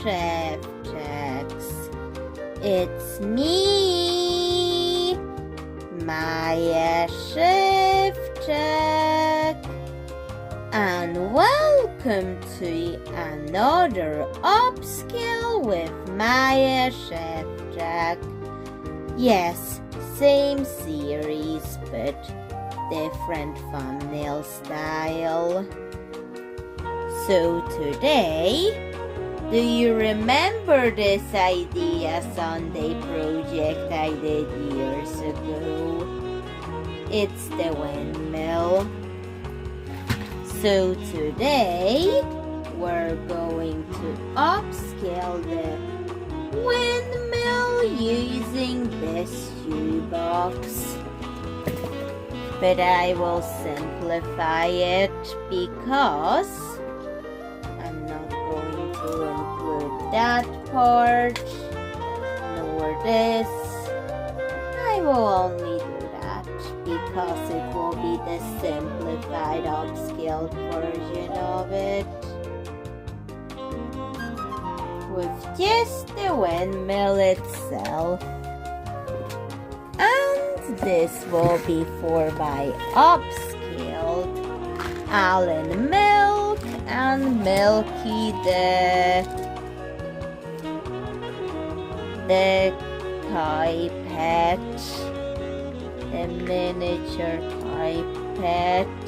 Szewczaks. It's me, Maja Szewczak, and welcome to another Upscale with Maja Szewczak. Yes, same series but different thumbnail style. So today, do you remember this idea Sunday project I did years ago? It's the windmill. So today, we're going to upscale the windmill using this shoebox. But I will simplify it because I'm not going to include that part nor this. I will only do that because it will be the simplified upscaled version of it, with just the windmill itself. And this will be for my upscaled Allen Milk and Milky the Kai pet, the miniature Kai pet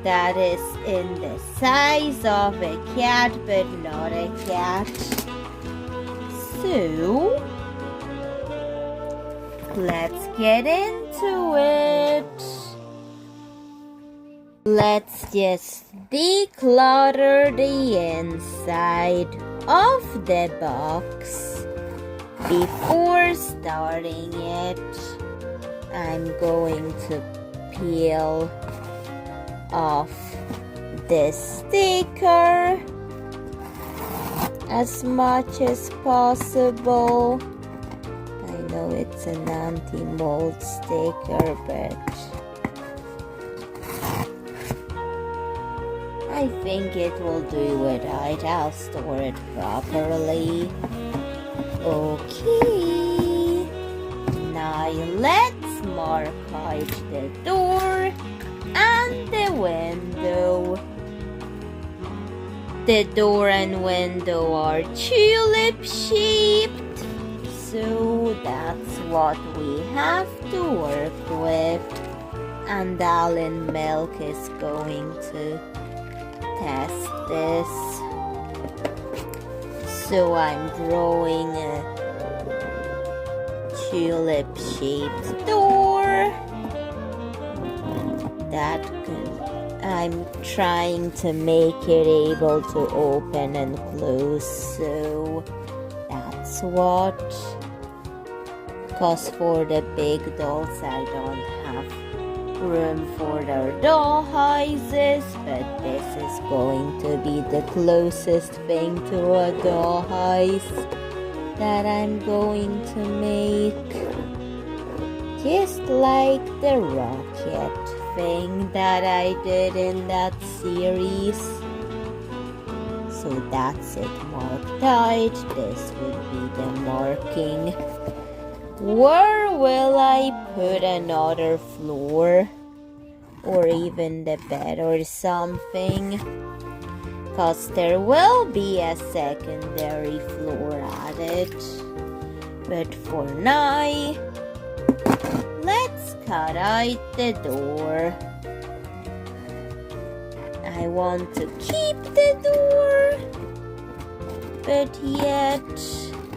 that is in the size of a cat but not a cat. So let's get into it. Let's just declutter the inside of the box before starting it. I'm going to peel off this sticker as much as possible. I know it's an anti-mold sticker, but I think it will do it right. I'll store it properly. Okay, now let's mark out the door and the window. The door and window are tulip shaped, so that's what we have to work with. And Allen Milk is going to test this. So I'm drawing a tulip shaped door that I'm trying to make it able to open and close, so that's what. Cause for the big dolls I don't have room for their doll houses, but this is going to be the closest thing to a doll house that I'm going to make. Just like the rocket thing that I did in that series. So that's it marked out. This would be the marking. Where will I put another floor? Or even the bed or something? Cause there will be a secondary floor added. But for now, let's cut out the door. I want to keep the door, but yet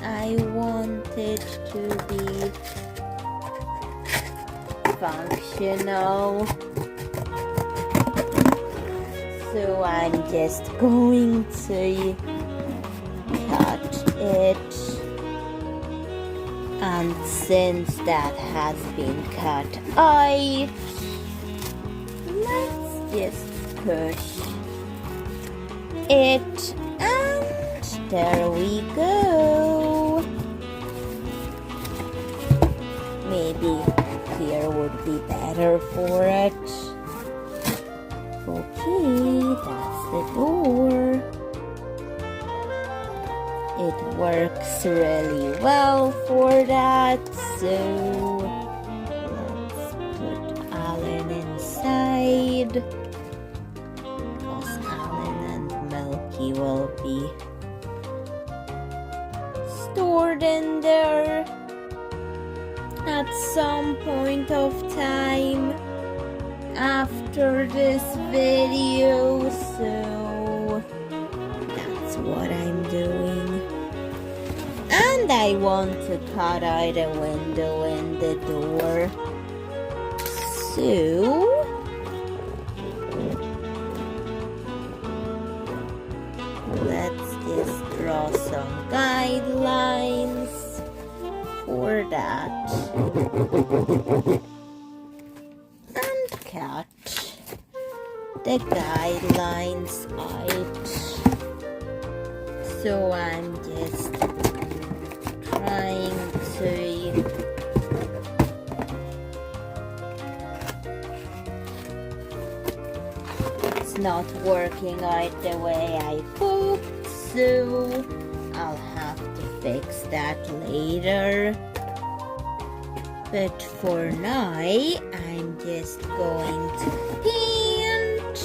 I want it to be functional. So I'm just going to cut it. And since that has been cut out, let's just push it, and there we go. Maybe here would be better for it. Okay, that's the door. It works really well for that, so let's put Alan inside, because Alan and Milky will be stored in there at some point of time after this video, so that's what I'm doing. And I want to cut out a window in the door, so let's just draw some guidelines for that and cut the guidelines out. So I'm just trying to it's not working out the way I hoped, so I'll have to fix that later. But for now, I'm just going to paint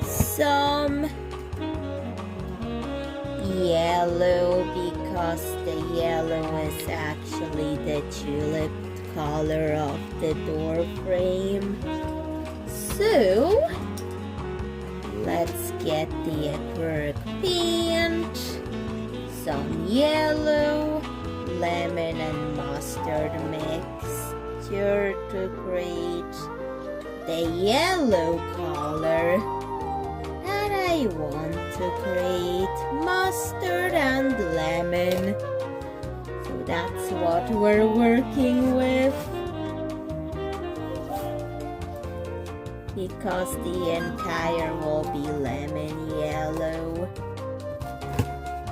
some yellow, because the yellow is actually the tulip color of the door frame. So let's get the acrylic paint, some yellow, lemon and mustard mixture to create the yellow color that I want to create, mustard and lemon. So that's what we're working with, because the entire will be lemon yellow,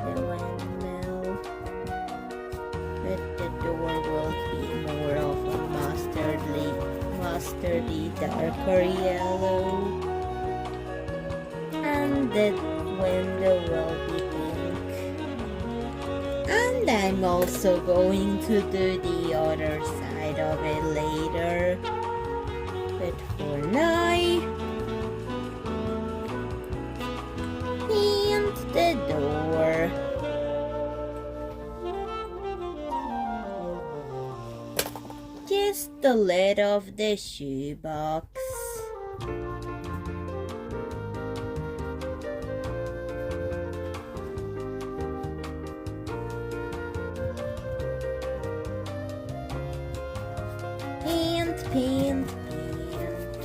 the windmill, but the door will be more of a mustardy darker yellow, and the window will be pink. And I'm also going to do the other side of it later, but for now, paint the door. Just the lid of the shoebox. Paint, paint, paint.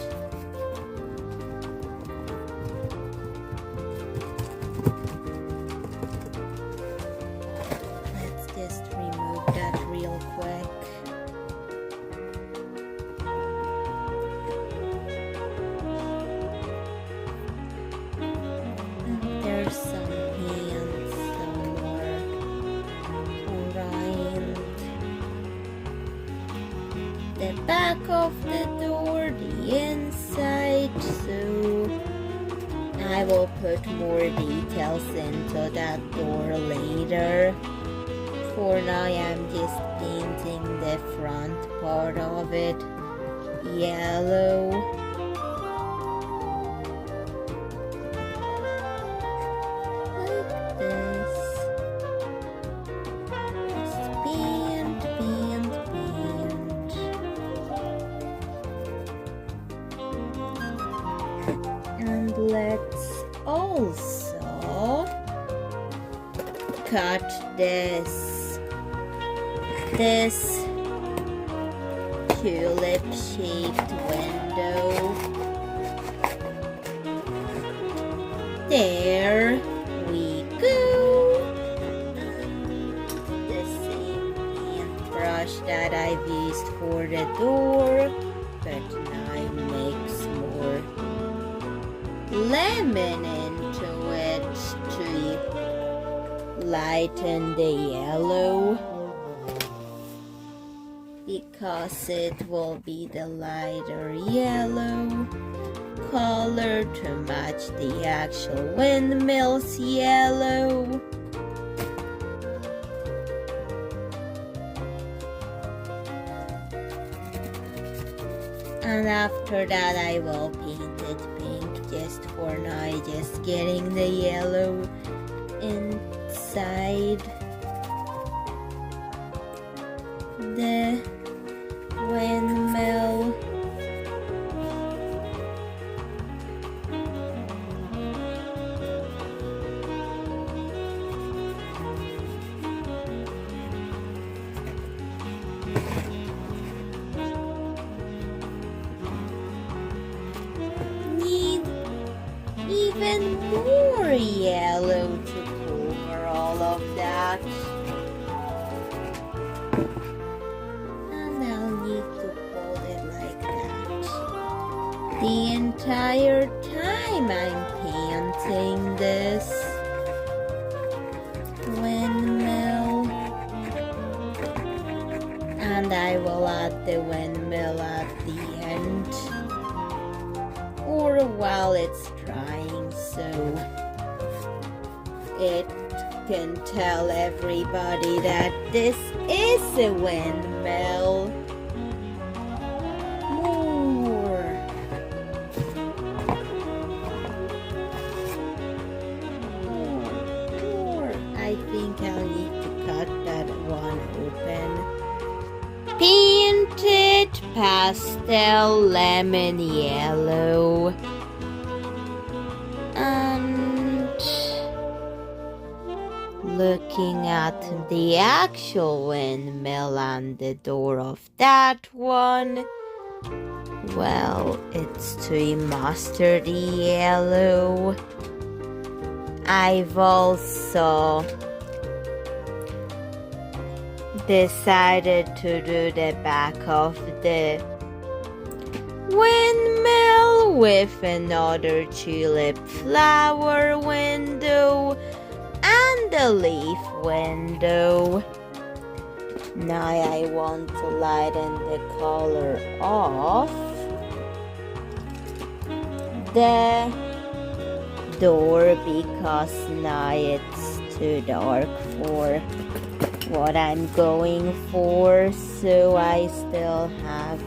Let's just remove that real quick. There's some hands somewhere around the back of the door, the inside, so I will put more details into that door later. For now, I'm just painting the front part of it yellow. Like this. Just paint, paint, paint. And let's also cut this tulip-shaped window. There we go. The same paintbrush that I've used for the door, but now I mix more lemon into it to lighten the yellow, because it will be the lighter yellow color to match the actual windmill's yellow. And after that I will paint it pink just for now, just getting the yellow inside the windmill. Even more yellow to cover all of that. And I'll need to hold it like that the entire time I'm painting this windmill. And I will add the windmill at the end, or while it's drying, so it can tell everybody that this is a windmill. More. I think I'll need to cut that one open. Painted pastel lemon yellow. And looking at the actual windmill and the door of that one, well, it's too mustardy yellow. I've also decided to do the back of the windmill with another tulip flower window and a leaf window. Now I want to lighten the color of the door because now it's too dark for what I'm going for, so I still have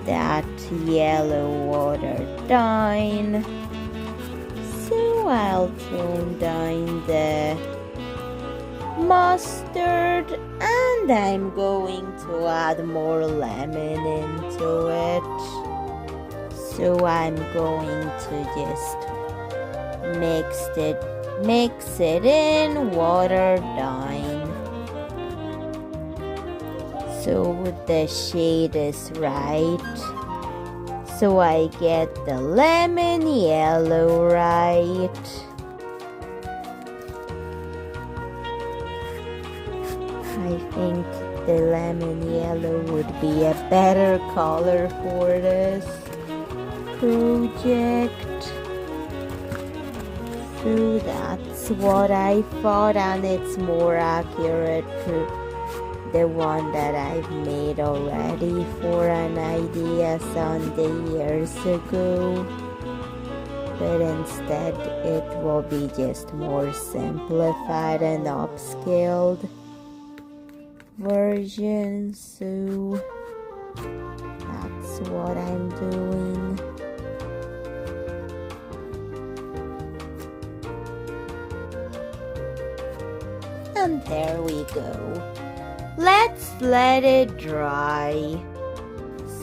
that yellow watered down. So I'll tone down the mustard and I'm going to add more lemon into it. So I'm going to just mix it in, water down. So the shade is right. So I get the lemon yellow right. I think the lemon yellow would be a better color for this project. So that's what I thought, and it's more accurate to the one that I've made already for an idea some years ago. But instead it will be just more simplified and upscaled version. So that's what I'm doing. And there we go. Let's let it dry.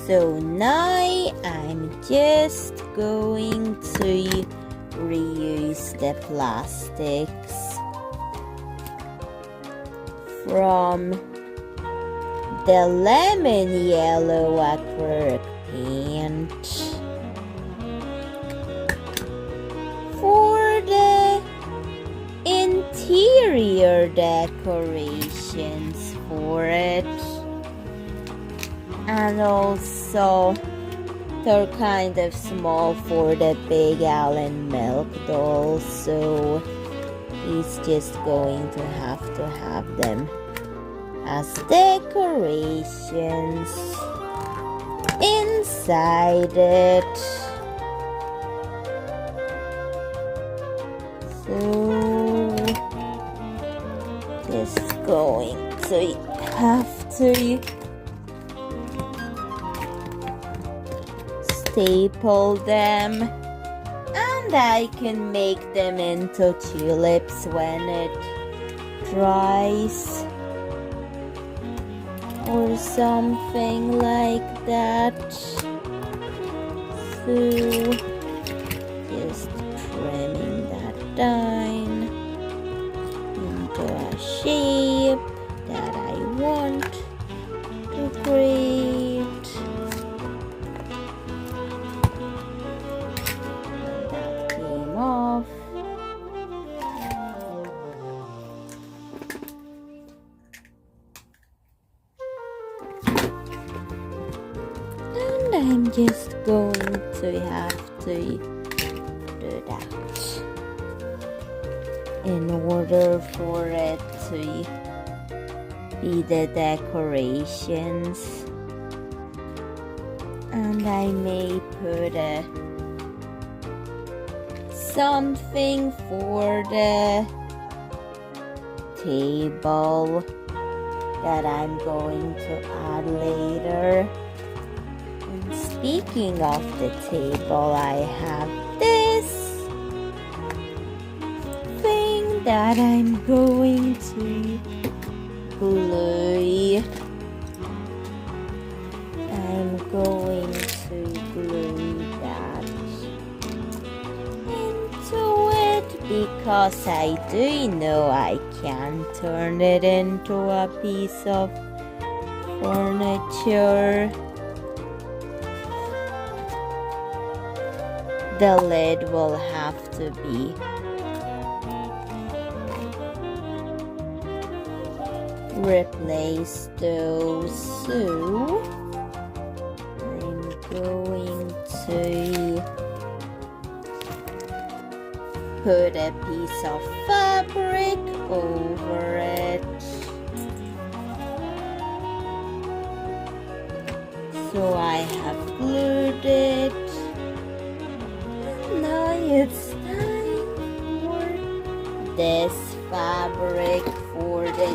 So now I'm just going to reuse the plastics from the lemon yellow acrylic paint for the interior decorations for it. And also they're kind of small for the big Allen milk doll, so he's just going to have them as decorations inside it. So just going to have to staple them, and I can make them into tulips when it dries or something like that. So just trimming that down into a shape that I want to create. That came off. And I'm just going to have to do that in order for it to be the decorations. And I may put something for the table that I'm going to add later. And speaking of the table, I have this thing that I'm going to glue. I'm going to glue that into it because I do know I can turn it into a piece of furniture. The lid will have to be replaced though, so I'm going to put a piece of fabric over it. So I have glued it. And now it's time for this fabric for the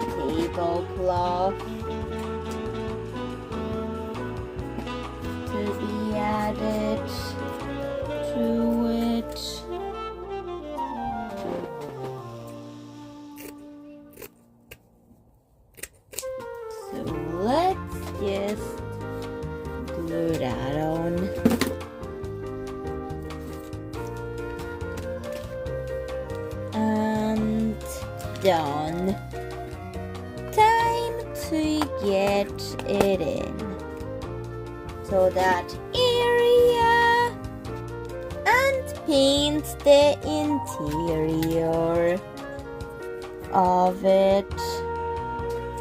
tablecloth to be added to it. So let's just glue that on. And done. Time to get it in. So that area, and paint the interior of it.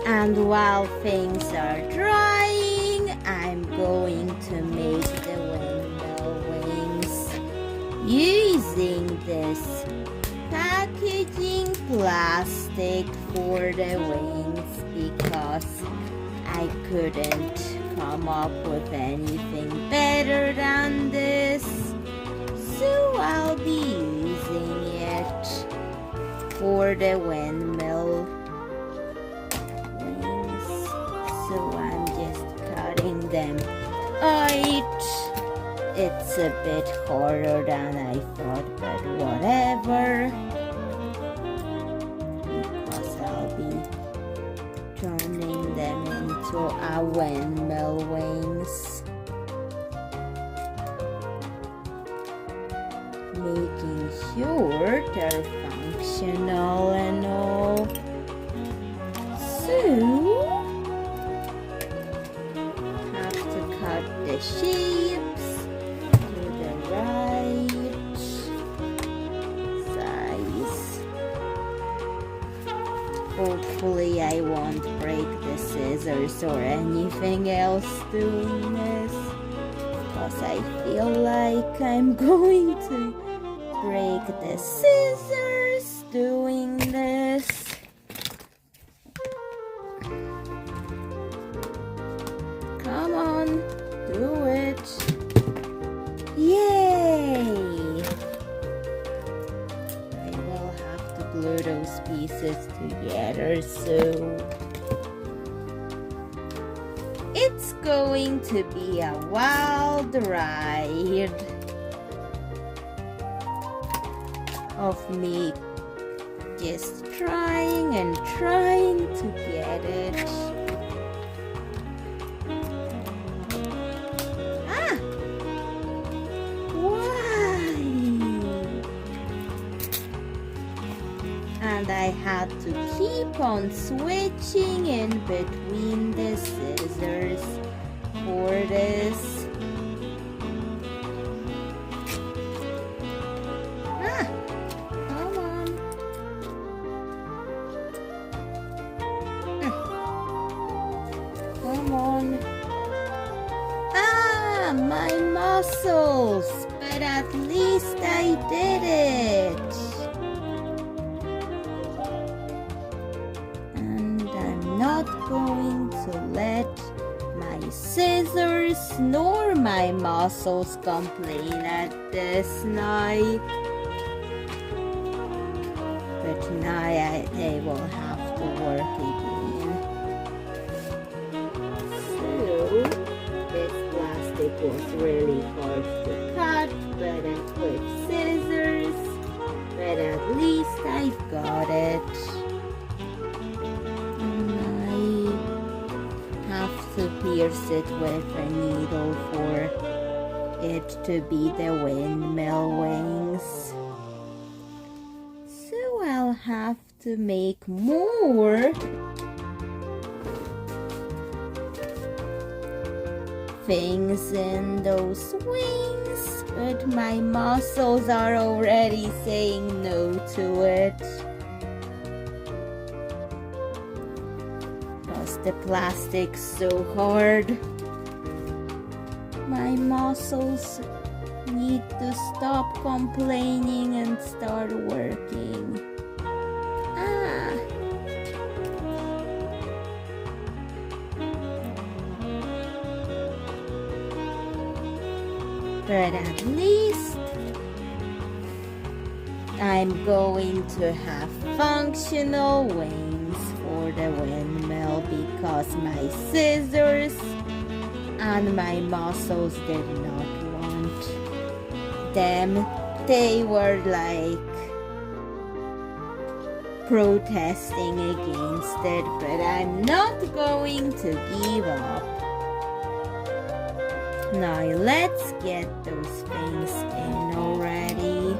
And while things are drying, I'm going to make the windmill wings using this packaging plastic for the wings because I couldn't come up with anything better than this, so I'll be using it for the windmill wings. So I'm just cutting them out. It's a bit harder than I thought, but whatever, because I'll be turning them into a windmill wings, making sure they're functional and all. So have to cut the shapes to the right size. Hopefully I won't break the scissors or anything else doing this, because I feel like I'm going to break the scissors doing this. Come on, do it. Yay! I will have to glue those pieces together, so it's going to be a wild ride of me just trying and trying to get it. Ah! Why? And I had to keep on switching in between the scissors for this. Ah! Come on. Come on. Ah, my muscles! But at least I did it. And I'm not going to let my scissors nor my muscles complain at this night. But now they will have to work again. So, this plastic was really hard to cut, but with scissors. But at least I've got it. And I have to pierce it with a needle for it to be the windmill wings. So I'll have to make more things in those wings, but my muscles are already saying no to it. Because the plastic's so hard. My muscles need to stop complaining and start working. Ah! But at least I'm going to have functional wings for the windmill because my scissors and my muscles did not want them. They were like protesting against it, but I'm not going to give up. Now let's get those things in already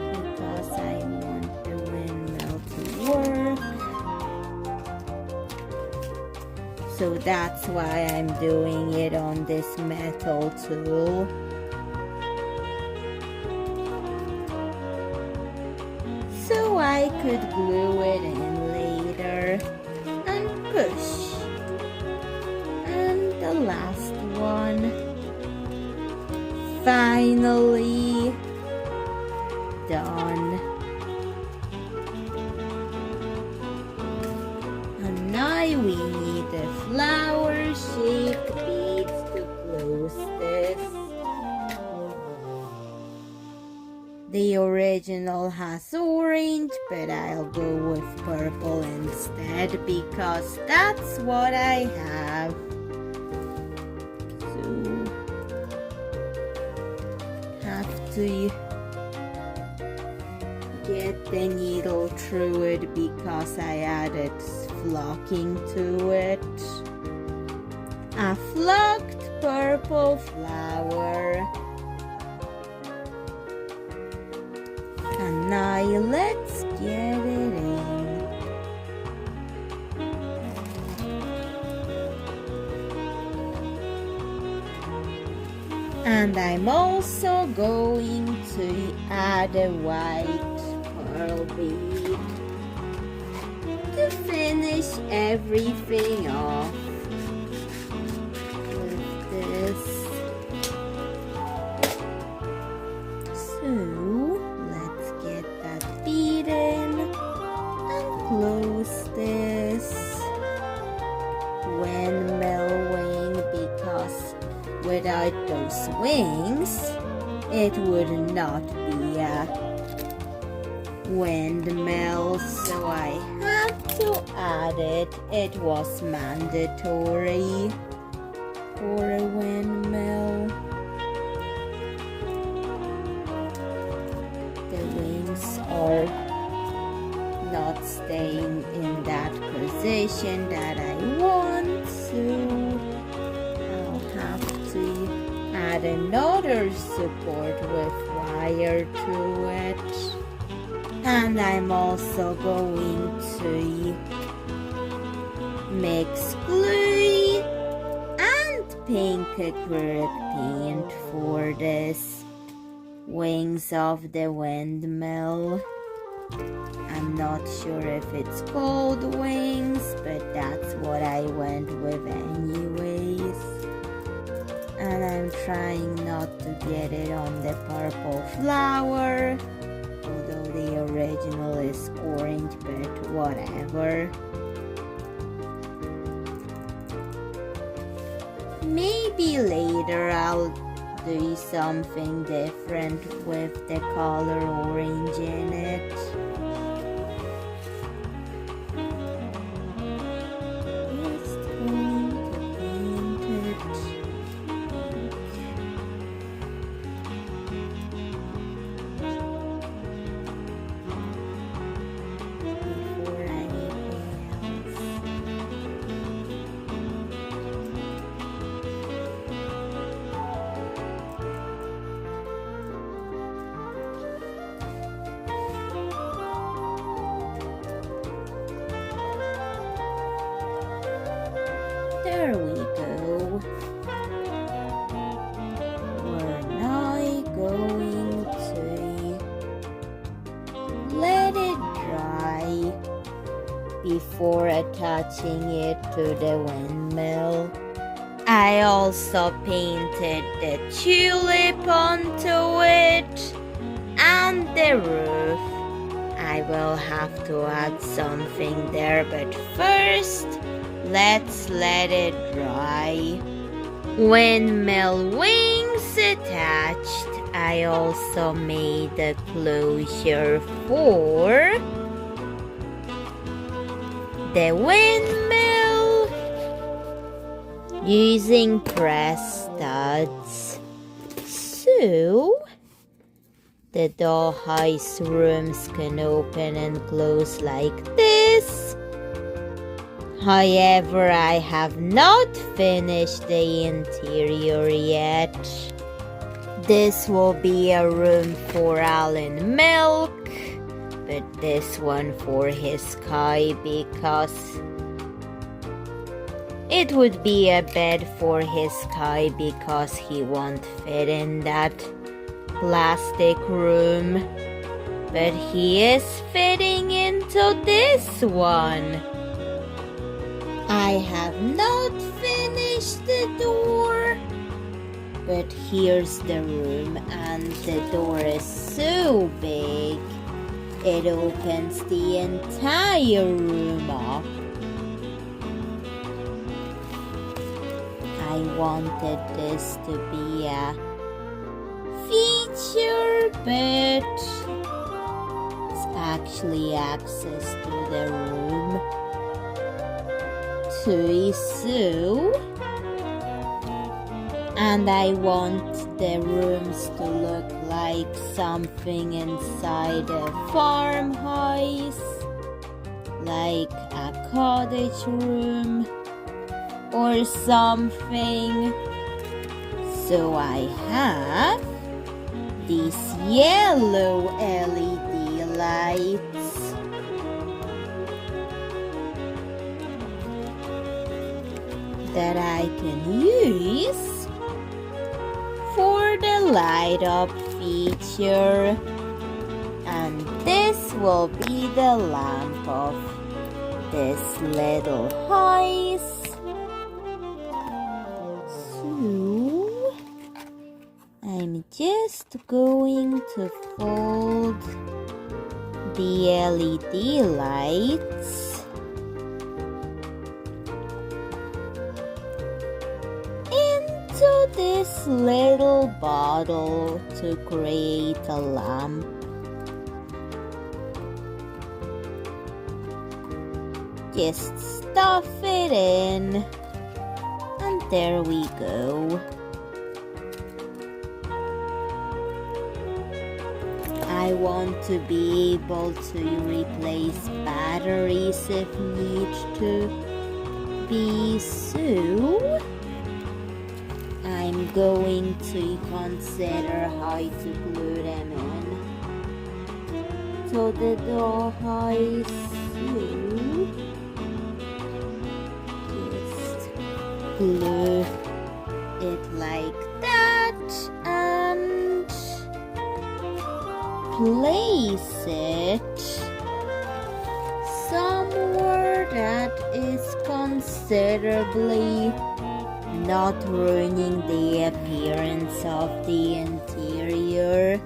because I want the windmill to work. So that's why I'm doing it on this metal tool. So I could glue it in later and push. And the last one. Finally done. And now we need the flower-shaped beads to close this. The original has orange, but I'll go with purple instead because that's what I have. Have to get the needle through it because I added flocking to it. A flocked purple flower. And now let's get it in. And I'm also going to add a white pearl bead to finish everything off with this. So let's get that bead in and close this windmill wing because without those wings, it would not be a windmill, so I have to add it. It was mandatory for a windmill. The wings are not staying in that position that I want, so I'll have to add another support with wire to it. And I'm also going to mix glue and pink acrylic paint for this wings of the windmill. I'm not sure if it's called wings, but that's what I went with anyways. And I'm trying not to get it on the purple flower, although the original is orange, but whatever. Maybe later I'll do something different with the color orange in it. Just going to paint it. Before anything else. There we go. We're now going to let it dry before attaching it to the windmill. I also painted the tulip onto it and the roof. I will have to add something there, but first let's let it dry. Windmill wings attached. I also made a closure for the windmill using press studs. So the dollhouse rooms can open and close like this. However, I have not finished the interior yet. This will be a room for Alan Milk, but this one for his Kai because it would be a bed for his Kai because he won't fit in that plastic room. But he is fitting into this one. I have not finished the door, but here's the room and the door is so big it opens the entire room up. I wanted this to be a feature, but it's actually access to the room. So, and I want the rooms to look like something inside a farmhouse, like a cottage room or something. So I have these yellow LED lights. That I can use for the light up feature, and this will be the lamp of this little house. So I'm just going to fold the LED lights into this little bottle to create a lamp. Just stuff it in. And there we go. I want to be able to replace batteries if need to be, so I'm going to consider how to glue them in to the dollhouse. Just glue it like that and place it somewhere that is considerably not ruining the appearance of the interior,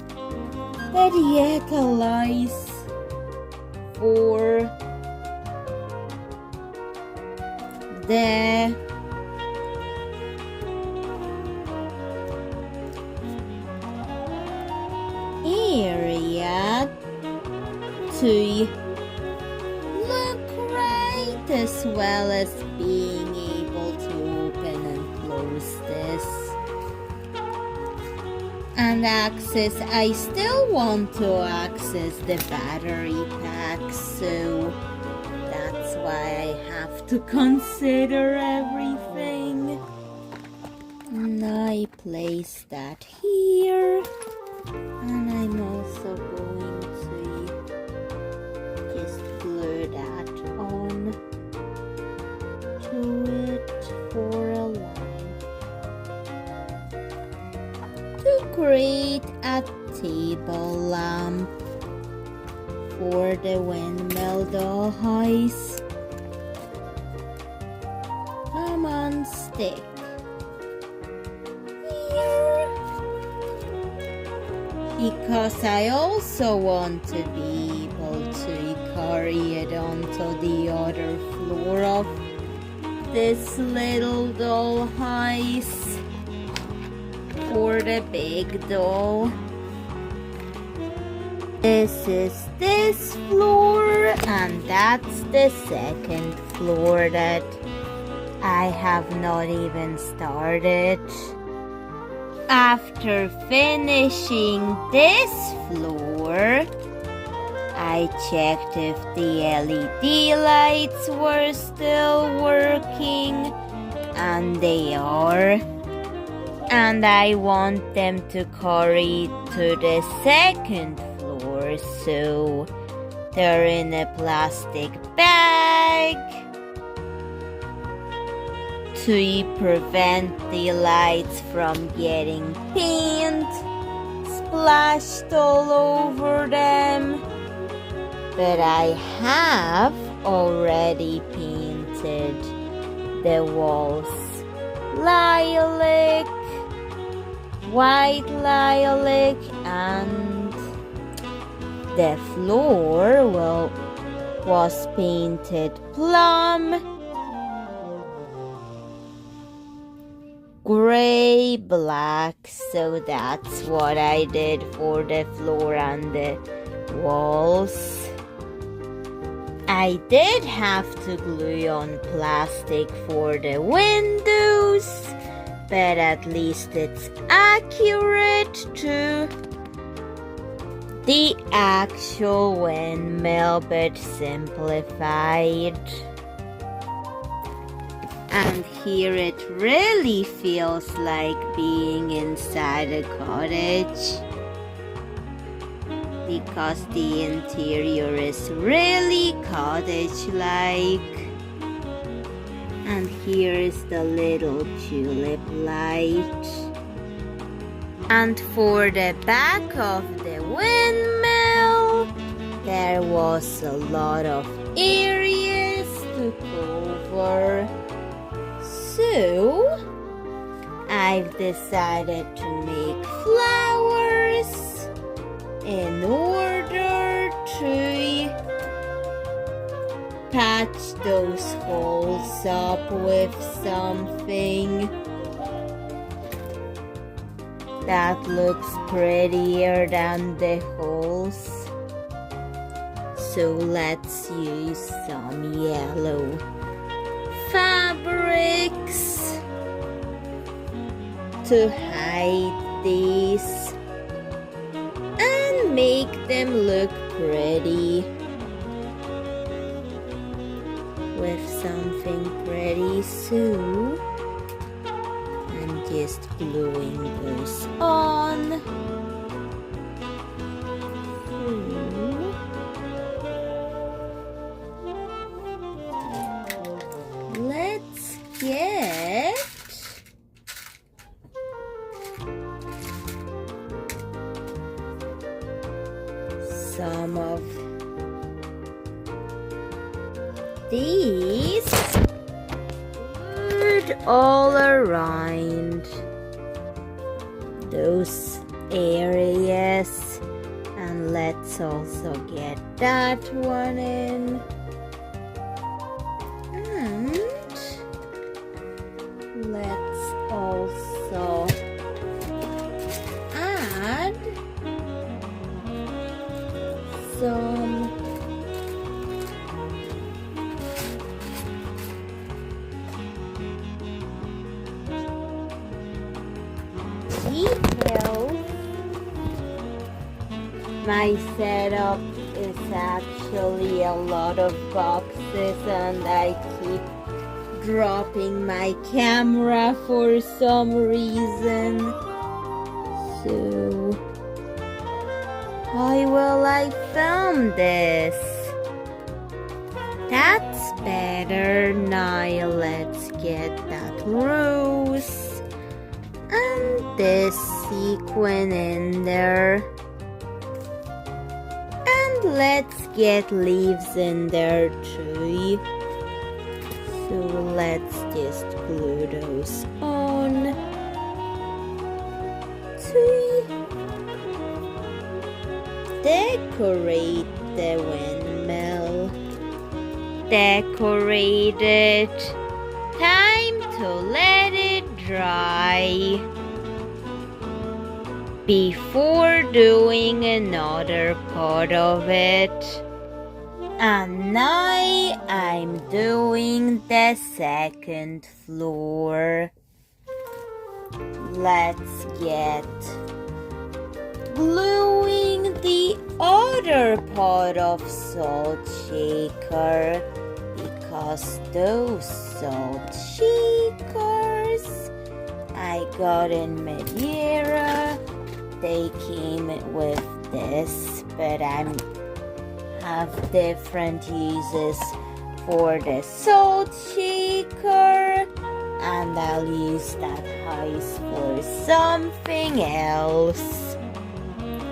but yet allows for the area to look right, as well as being able to open and close this and access. I still want to access the battery pack, so that's why I have to consider everything. And I place that here, and I'm also going to just glue that on to it for a line to create a table lamp for the windmill dollhouse. Come on, stick here, because I also want to be able to carry it onto the other floor of this little dollhouse for the big doll. This is this floor, and that's the second floor that I have not even started. After finishing this floor, I checked if the LED lights were still working, and they are. And I want them to carry to the second floor, so they're in a plastic bag to prevent the lights from getting paint splashed all over them. But I have already painted the walls lilac, white lilac, and the floor was painted plum, gray, black. So that's what I did for the floor and the walls. I did have to glue on plastic for the windows, but at least it's accurate to the actual windmill, but simplified. And here it really feels like being inside a cottage, because the interior is really cottage-like. And here is the little tulip light. And for the back of the windmill, there was a lot of areas to cover. So I've decided to make flowers in order to patch those holes up with something that looks prettier than the holes. So let's use some yellow fabrics to hide these and make them look pretty with something pretty soon, and just gluing those on. Let's get some of these glued all around those areas, and let's also get that one in. Let's also add some details. My setup is actually a lot of boxes, and I keep dropping my camera for some reason. So how will I film this? That's better. Now let's get that rose and this sequin in there, and let's get leaves in there too. So let's just glue those on to decorate the windmill. Decorated. Time to let it dry before doing another part of it. And now I'm doing the second floor. Let's get gluing the other part of salt shaker, because those salt shakers I got in Madeira, they came with this, but I have different uses for the salt shaker, and I'll use that house for something else.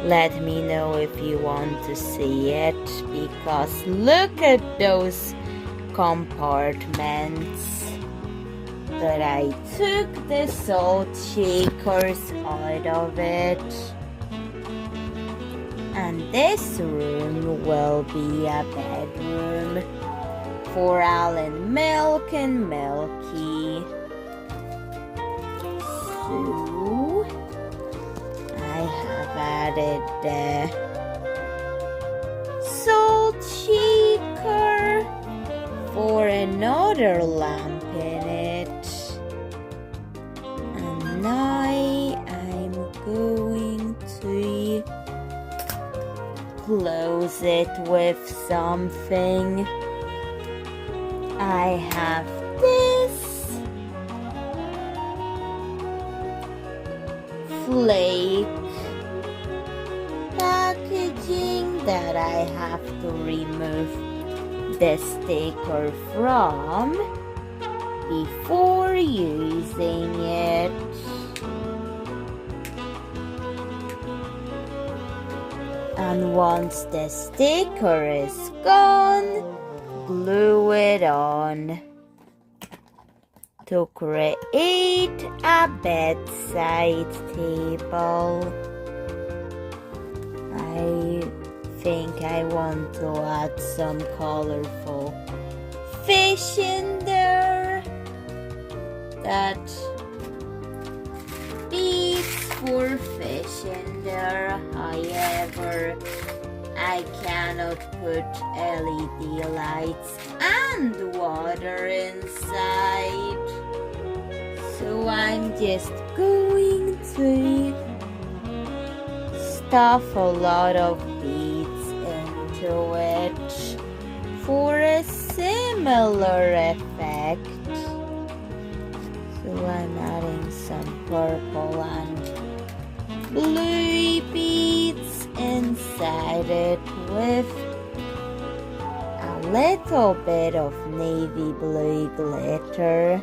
Let me know if you want to see it, because look at those compartments. But I took the salt shakers out of it. And this room will be a bedroom for Alan, Milk, and Milky. So I have added the salt shaker for another lamp in it. And now I'm going to close it with something. I have this flake packaging that I have to remove the sticker from before using it. And once the sticker is gone, glue it on to create a bedside table. I think I want to add some colorful fish in there. That speaks for fish in there. However, I cannot put LED lights and water inside. So I'm just going to stuff a lot of beads into it for a similar effect. So I'm adding some purple and blue beads inside it with a little bit of navy blue glitter.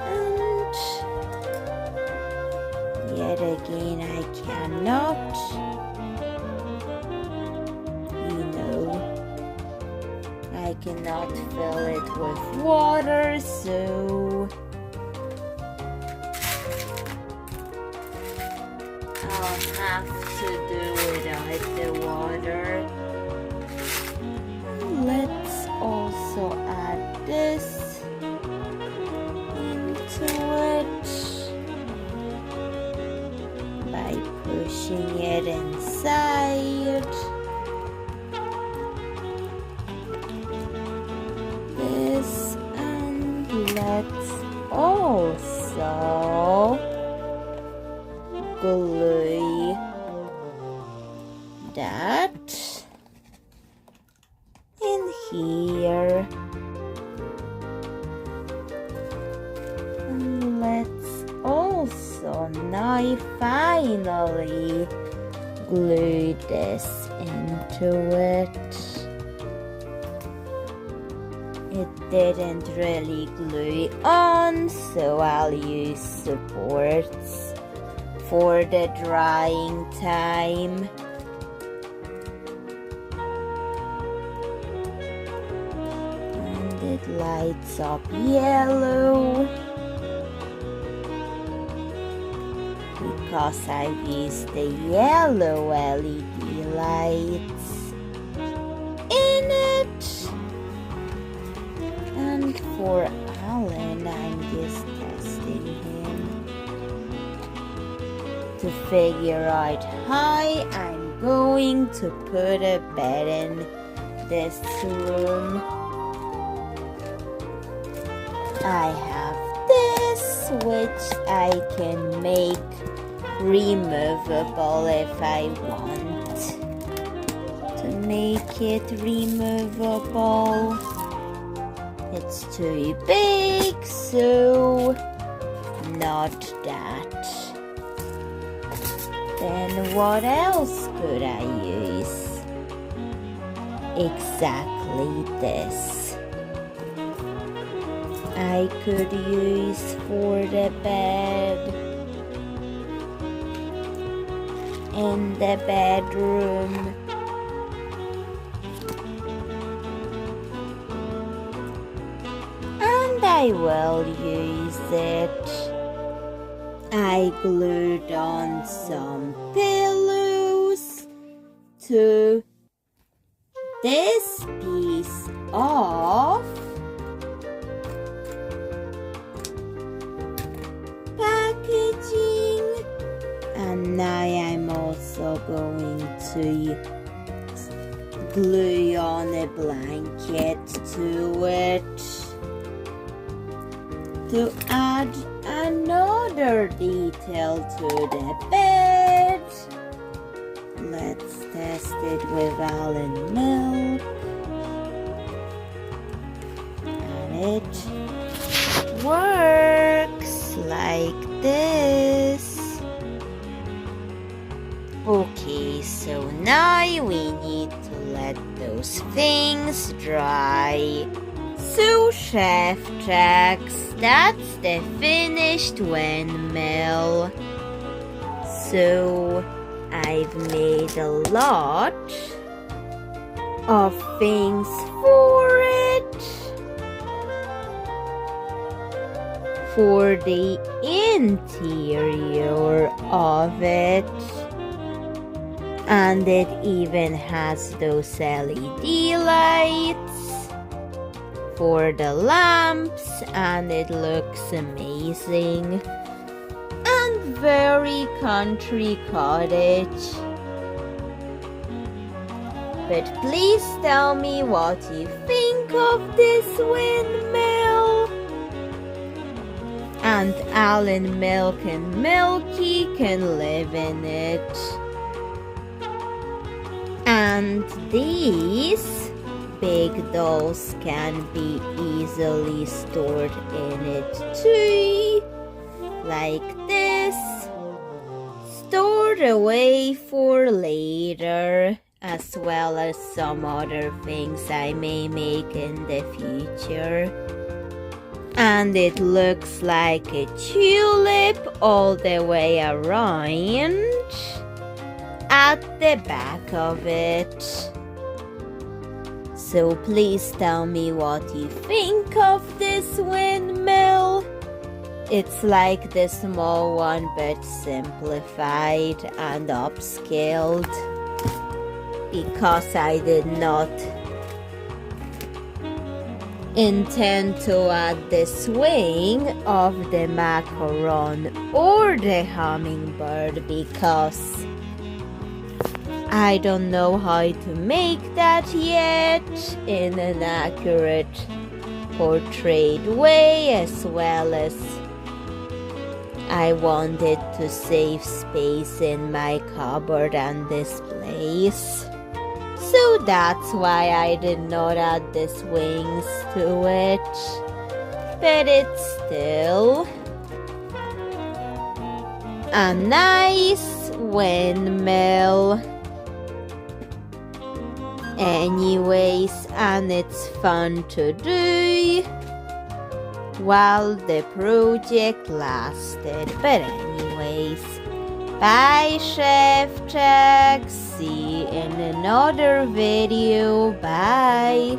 And yet again I cannot, I cannot fill it with water, so I'll have to do without the water. Let's also add this into it by pushing it inside. This, and let's also glue that in here. And let's also now finally glue this into it. It didn't really glue on, so I'll use supports for the drying time. And it lights up yellow because I've used the yellow LED lights in it. And for Alan, I'm just testing him to figure out how I'm going to put a bed in this room. I have this, which I can make removable if I want to make it removable. It's too big, so not that. Then what else could I use? Exactly this. I could use for the bed in the bedroom. I will use it. I glued on some pillows to this piece of packaging, and now I'm also going to glue on a blanket to it to add another detail to the bed. Let's test it with almond milk. And it works like this. Okay, so now we need to let those things dry. So Szewczak, that's the finished windmill. So I've made a lot of things for it, for the interior of it, and it even has those LED lights for the lamps, and it looks amazing. And very country cottage. But please tell me what you think of this windmill. And Alan Milk and Milky can live in it. And these big dolls can be easily stored in it too. Like this. Stored away for later, as well as some other things I may make in the future. And it looks like a tulip all the way around at the back of it. So please tell me what you think of this windmill. It's like the small one but simplified and upscaled, because I did not intend to add the swing of the macaron or the hummingbird, because I don't know how to make that yet in an accurate portrait way, as well as I wanted to save space in my cupboard and displays. So that's why I did not add the swings to it. But it's still a nice windmill. Anyways, and it's fun to do while the project lasted. But anyways, bye Szewczak. See you in another video. Bye.